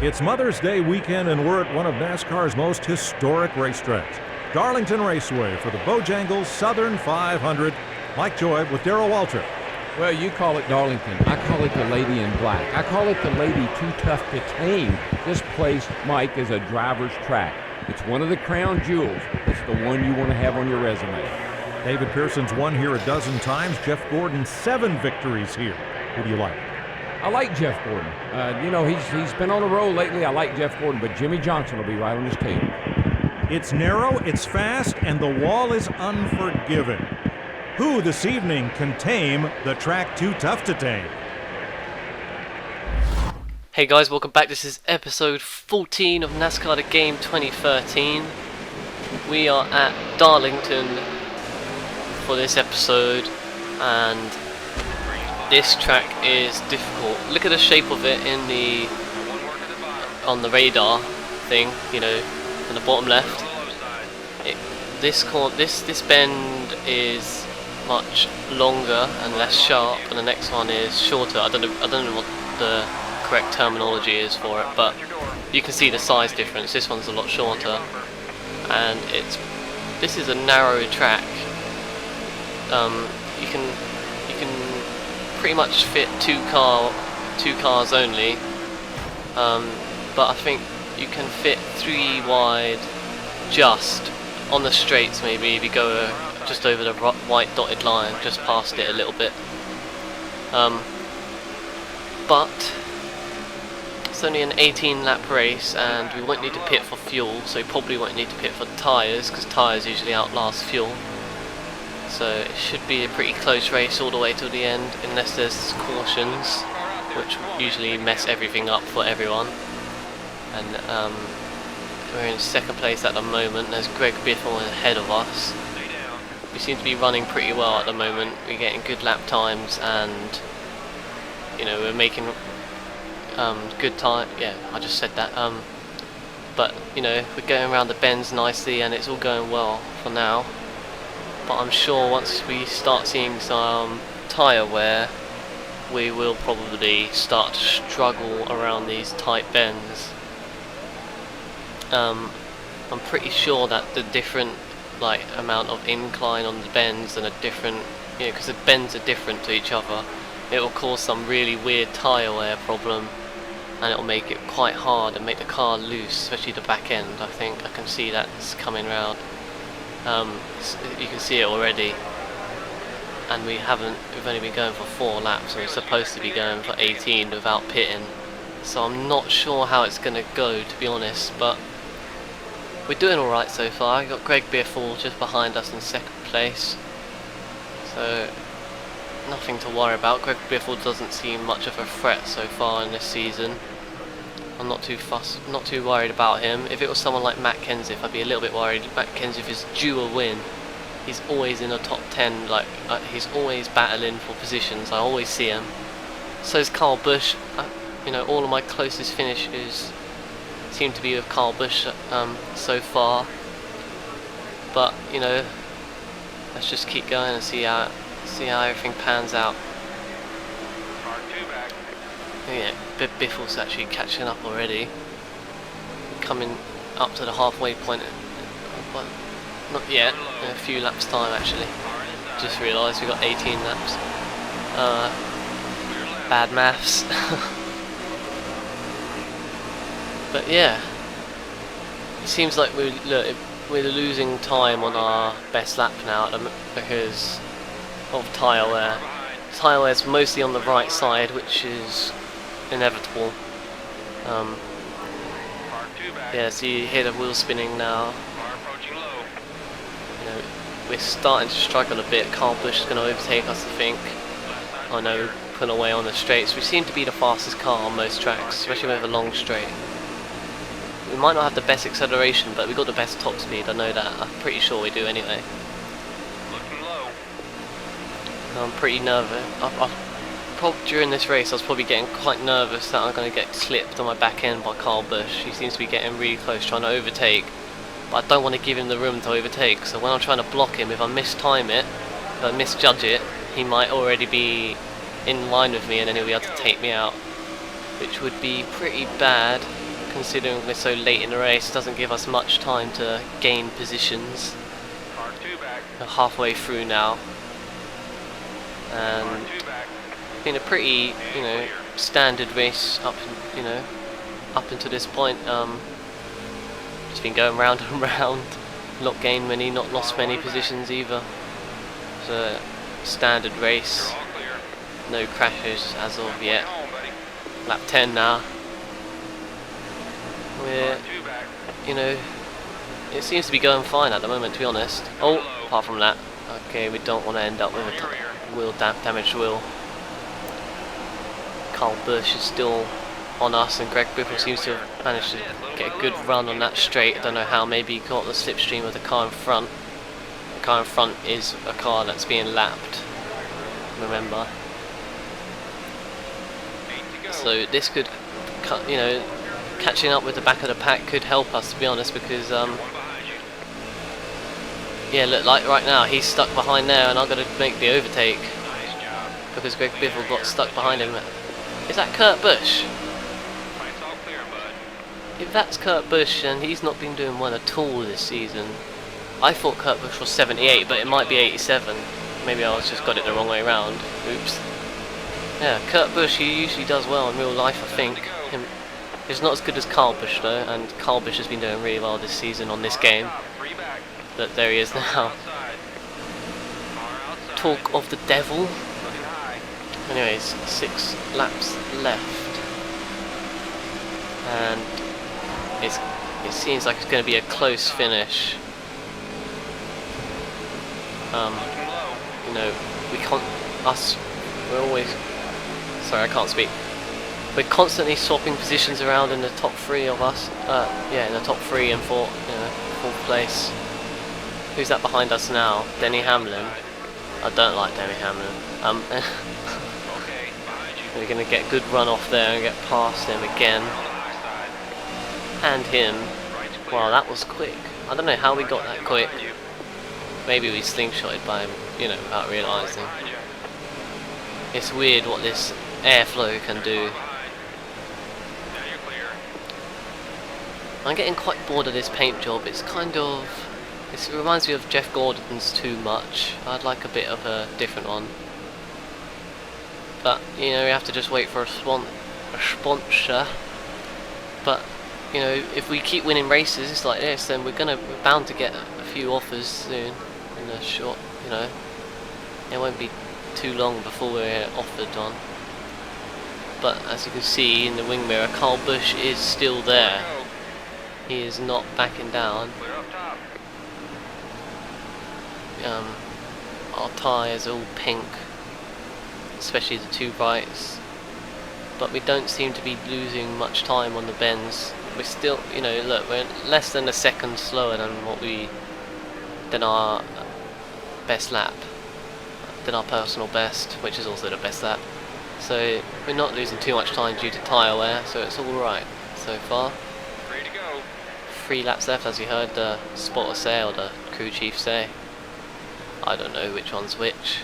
It's Mother's Day weekend, and we're at one of NASCAR's most historic racetracks, Darlington Raceway, for the Bojangles Southern 500. Mike Joy with Darrell Waltrip. Well, you call it Darlington. I call it the Lady in Black. I call it the Lady Too Tough to Tame. This place, Mike, is a driver's track. It's one of the crown jewels. It's the one you want to have on your resume. David Pearson's won here a dozen times. Jeff Gordon, 7 victories here. Who do you like? I like Jeff Gordon. He's been on a roll lately. I like Jeff Gordon, but Jimmy Johnson will be right on his tail. It's narrow, it's fast, and the wall is unforgiving. Who this evening can tame the track too tough to tame? Hey guys, welcome back. This is episode 14 of NASCAR The Game 2013. We are at Darlington for this episode, and this track is difficult. Look at the shape of it on the radar thing, you know, in the bottom left. This bend is much longer and less sharp, and the next one is shorter. I don't know what the correct terminology is for it, but you can see the size difference. This one's a lot shorter, and this is a narrow track. You can pretty much fit two cars only, but I think you can fit 3 wide just on the straights. Maybe if you go just over the white dotted line, just past it a little bit, but it's only an 18 lap race, and we won't need to pit for fuel, so we probably won't need to pit for tyres, because tyres usually outlast fuel. So it should be a pretty close race all the way till the end, unless there's cautions, which usually mess everything up for everyone. And we're in second place at the moment. There's Greg Biffle ahead of us. We seem to be running pretty well at the moment. We're getting good lap times, and you know, we're making good time. Yeah, I just said that. But you know, we're going around the bends nicely, and it's all going well for now. But I'm sure once we start seeing some tyre wear, we will probably start to struggle around these tight bends. I'm pretty sure that the different amount of incline on the bends and a different, you know, because the bends are different to each other, it will cause some really weird tyre wear problem, and it will make it quite hard and make the car loose, especially the back end. I think I can see that's coming round. You can see it already, and we've only been going for 4 laps, and we're supposed to be going for 18 without pitting, so I'm not sure how it's going to go, to be honest, but we're doing alright so far. I got Greg Biffle just behind us in second place, so nothing to worry about. Greg Biffle doesn't seem much of a threat so far in this season. I'm not too worried about him. If it was someone like Matt Kenseth, I'd be a little bit worried. Matt Kenseth is due a win. He's always in the top 10. He's always battling for positions. I always see him. So is Kyle Busch. You know, all of my closest finishes seem to be with Kyle Busch so far. But you know, let's just keep going and see how everything pans out. Yeah, Biffle's actually catching up already. Coming up to the halfway point. Well, not yet, in a few laps time actually. Just realised we got 18 laps. Bad maths. But yeah, it seems like we're losing time on our best lap now because of tyre wear. Tyre wear is mostly on the right side, which is inevitable. Yeah, so you hear the wheel spinning now. You know, we're starting to struggle a bit. Kyle Busch is going to overtake us, I think. I know, put away on the straights. We seem to be the fastest car on most tracks, especially with a long straight. We might not have the best acceleration, but we've got the best top speed. I know that. I'm pretty sure we do anyway. I'm pretty nervous. During this race, I was probably getting quite nervous that I'm going to get clipped on my back end by Kyle Busch. He seems to be getting really close, trying to overtake, but I don't want to give him the room to overtake. So when I'm trying to block him, if I mistime it, if I misjudge it, he might already be in line with me, and then he'll be able to take me out, which would be pretty bad. considering we're so late in the race. Doesn't give us much time to gain positions. We're halfway through now, and it's been a pretty, standard race up, up until this point. Just been going round and round, not gained many, not lost many positions either. It's a standard race, no crashes as of yet. Lap 10 now. We're, it seems to be going fine at the moment, to be honest. Oh, apart from that. Okay, we don't want to end up with a damaged wheel. Kyle Busch is still on us, and Greg Biffle seems to have managed to get a good run on that straight. I don't know how, maybe he caught the slipstream of the car in front. The car in front is a car that's being lapped, remember. So this could, catching up with the back of the pack could help us, to be honest, because yeah, look, like right now he's stuck behind there, and I'm going to make the overtake because Greg Biffle got stuck behind him. Is that Kurt Busch? If that's Kurt Busch, and he's not been doing well at all this season. I thought Kurt Busch was 78, but it might be 87. Maybe I just got it the wrong way around. Oops. Yeah, Kurt Busch, he usually does well in real life, I think. He's not as good as Kyle Busch though, and Kyle Busch has been doing really well this season on this game. But there he is now. Talk of the devil. Anyways, 6 laps left. And it seems like it's going to be a close finish. We can't. We're always. Sorry, I can't speak. We're constantly swapping positions around in the top 3 of us. Yeah, in the top 3 and 4, 4th place. Who's that behind us now? Denny Hamlin. I don't like Denny Hamlin. We're going to get a good run off there and get past him again. And him. Wow, that was quick. I don't know how we got that quick. Maybe we slingshotted by him, without realising. It's weird what this airflow can do. I'm getting quite bored of this paint job. It's kind of... it reminds me of Jeff Gordon's too much. I'd like a bit of a different one. But, we have to just wait for a sponsor. But, if we keep winning races like this, then we're bound to get a few offers soon. In a short, it won't be too long before we're offered one. But as you can see in the wing mirror, Kyle Busch is still there. He is not backing down. Our tyres are all pink, especially the 2 rights. But we don't seem to be losing much time on the bends. We're still, look, we're less than a second slower than our best lap, than our personal best, which is also the best lap. So we're not losing too much time due to tyre wear, so it's all right so far. 3 laps left, as you heard the spotter say, or the crew chief say. I don't know which one's which.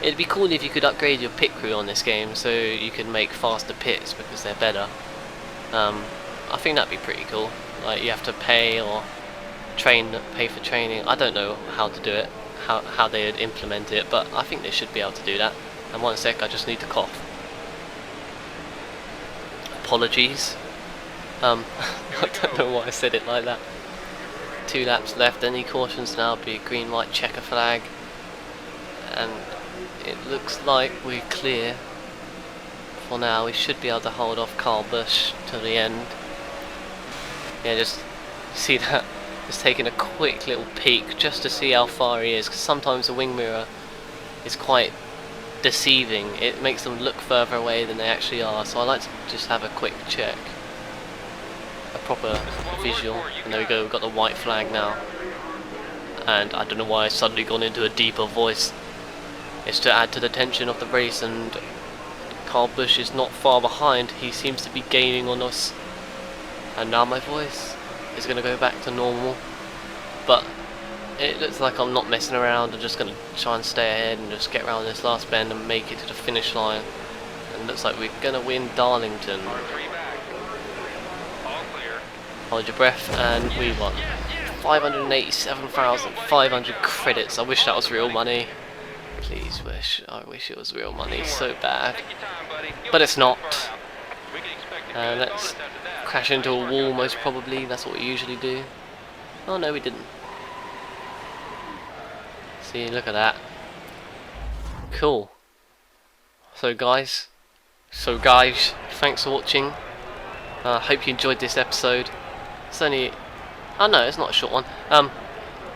It'd be cool if you could upgrade your pit crew on this game so you could make faster pits because they're better. I think that'd be pretty cool. Like, you have to pay for training. I don't know how to do it, how they would implement it, but I think they should be able to do that. And one sec, I just need to cough. Apologies. I don't know why I said it like that. 2 laps left, any cautions now, be a green, white, checker flag. And it looks like we're clear. For now, we should be able to hold off Kyle Busch till the end. Yeah, just see that. Just taking a quick little peek just to see how far he is, because sometimes the wing mirror is quite deceiving. It makes them look further away than they actually are, so I like to just have a quick check. A proper visual. And there we go, we've got the white flag now. And I don't know why I've suddenly gone into a deeper voice. It's to add to the tension of the race, and Kyle Busch is not far behind. He seems to be gaining on us. And now my voice is going to go back to normal. But it looks like I'm not messing around. I'm just going to try and stay ahead and just get around this last bend and make it to the finish line. And it looks like we're going to win Darlington. Hold your breath, and we won. 587,500 credits. I wish that was real money. Please wish. I wish it was real money so bad. But it's not. Let's crash into a wall most probably. That's what we usually do. Oh no, we didn't. See, look at that. Cool. So guys, thanks for watching. Hope you enjoyed this episode. It's only... oh no, it's not a short one.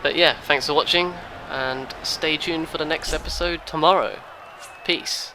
But yeah, thanks for watching, and stay tuned for the next episode tomorrow. Peace.